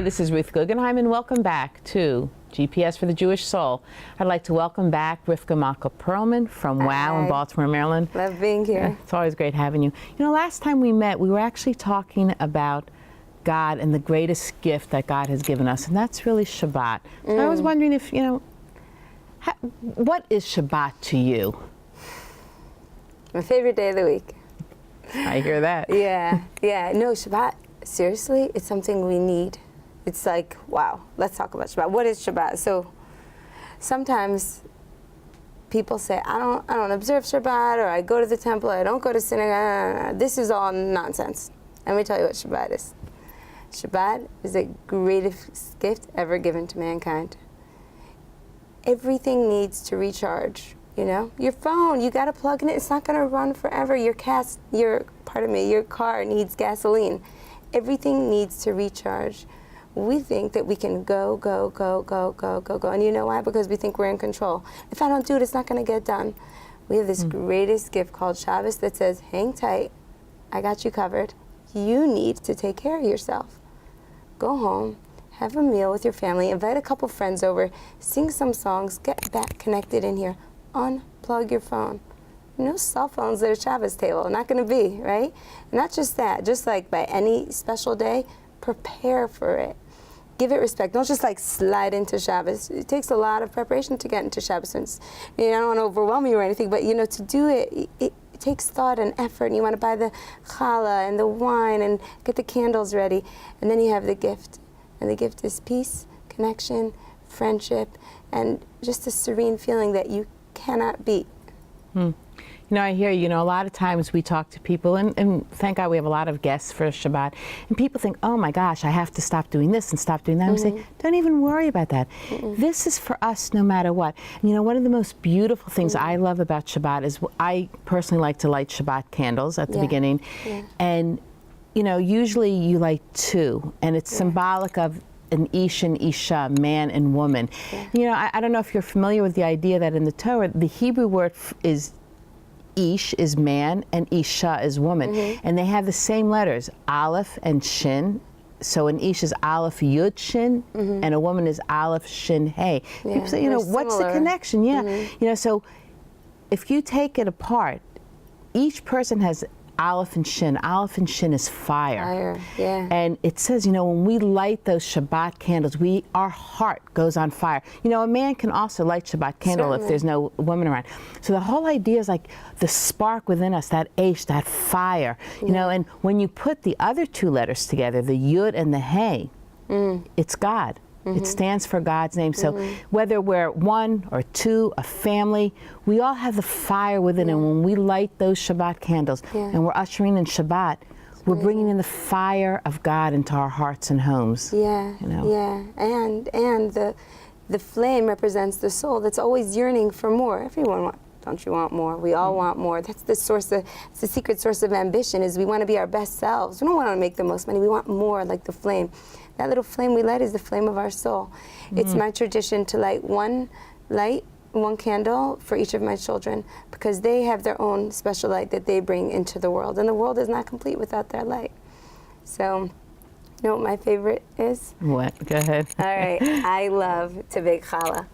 this is Ruth Guggenheim, and welcome back to GPS for the Jewish Soul. I'd like to welcome back Rivka Malka-Perlman from WOW in Baltimore, Maryland. Love being here. It's always great having you. You know, last time we met, we were actually talking about God and the greatest gift that God has given us, and that's really Shabbat. So I was wondering if, you know, what is Shabbat to you? My favorite day of the week. I hear that. Yeah. No, Shabbat, seriously, it's something we need. It's like, wow, let's talk about Shabbat. What is Shabbat? So sometimes people say, I don't observe Shabbat, or I go to the temple, or I don't go to synagogue. This is all nonsense. Let me tell you what Shabbat is. Shabbat is the greatest gift ever given to mankind. Everything needs to recharge. You know, your phone, you got to plug in it. It's not going to run forever. Your car needs gasoline. Everything needs to recharge. We think that we can go. And you know why? Because we think we're in control. If I don't do it, it's not going to get done. We have this greatest gift called Shabbos that says, hang tight. I got you covered. You need to take care of yourself. Go home. Have a meal with your family. Invite a couple friends over. Sing some songs. Get back connected in here. Unplug your phone. No cell phones at a Shabbos table. Not going to be, right? Not just that. Just like by any special day, prepare for it. Give it respect. Don't just like slide into Shabbos. It takes a lot of preparation to get into Shabbos. And, you know, I don't want to overwhelm you or anything, but you know, to do it, it takes thought and effort. And you want to buy the challah and the wine and get the candles ready. And then you have the gift. And the gift is peace, connection, friendship, and just a serene feeling that you cannot beat. You know, I hear, you know, a lot of times we talk to people, and thank God we have a lot of guests for Shabbat, and people think, oh my gosh, I have to stop doing this and stop doing that. And we say, don't even worry about that. This is for us no matter what. And, you know, one of the most beautiful things I love about Shabbat is I personally like to light Shabbat candles at the beginning. And, you know, usually you light 2, and it's symbolic of an ish and isha, man and woman. You know, I don't know if you're familiar with the idea that in the Torah, the Hebrew word is ish is man and isha is woman. And they have the same letters, aleph and shin. So an ish is aleph yud shin, and a woman is aleph shin hey. People say, you know, what's the connection? You know, so if you take it apart, each person has aleph and shin. Aleph and shin is fire. And it says, you know, when we light those Shabbat candles, our heart goes on fire. You know, a man can also light Shabbat candle if there's no woman around. So the whole idea is like the spark within us, that ash, that fire, you know, and when you put the other 2 letters together, the yud and the hey, it's God. It stands for God's name. So whether we're 1 or 2, a family, we all have the fire within. And when we light those Shabbat candles and we're ushering in Shabbat, we're bringing in the fire of God into our hearts and homes. You know? And the flame represents the soul that's always yearning for more. Everyone wants. Don't you want more? We all want more. That's the source of, it's the secret source of ambition, is we want to be our best selves. We don't want to make the most money. We want more, like the flame. That little flame we light is the flame of our soul. It's my tradition to light one candle for each of my children, because they have their own special light that they bring into the world. And the world is not complete without their light. So, you know what my favorite is? What? Go ahead. All right. I love to bake challah.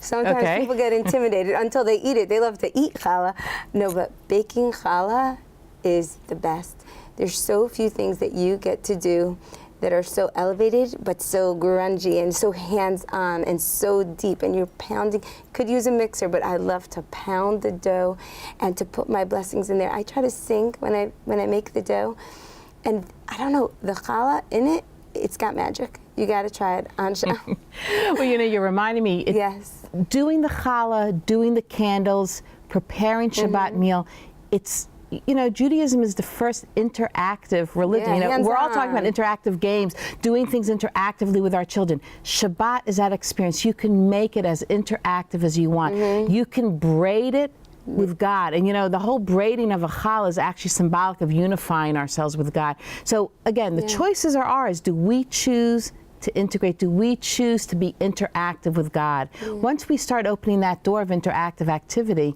Sometimes people get intimidated until they eat it. They love to eat challah. No, but baking challah is the best. There's so few things that you get to do that are so elevated, but so grungy and so hands-on and so deep, and you're pounding. Could use a mixer, but I love to pound the dough and to put my blessings in there. I try to sing when I make the dough, and I don't know, the challah in it, it's got magic. You got to try it on show. Well, you know, you're reminding me. Doing the challah, doing the candles, preparing Shabbat meal, it's, you know, Judaism is the first interactive religion. You know, we're all talking about interactive games, doing things interactively with our children. Shabbat is that experience. You can make it as interactive as you want. You can braid it with God. And you know, the whole braiding of a challah is actually symbolic of unifying ourselves with God. So again, the choices are ours. Do we choose to integrate? Do we choose to be interactive with God? Once we start opening that door of interactive activity,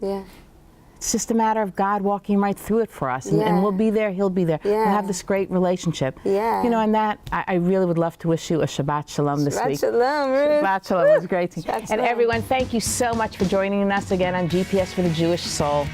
It's just a matter of God walking right through it for us, and we'll be there, He'll be there. We'll have this great relationship. Yeah. You know, and that, I really would love to wish you a Shabbat Shalom this week. Shabbat Shalom, Ruth. Shabbat Shalom. It was great. Shabbat And Shalom. everyone, thank you so much for joining us again on GPS for the Jewish Soul.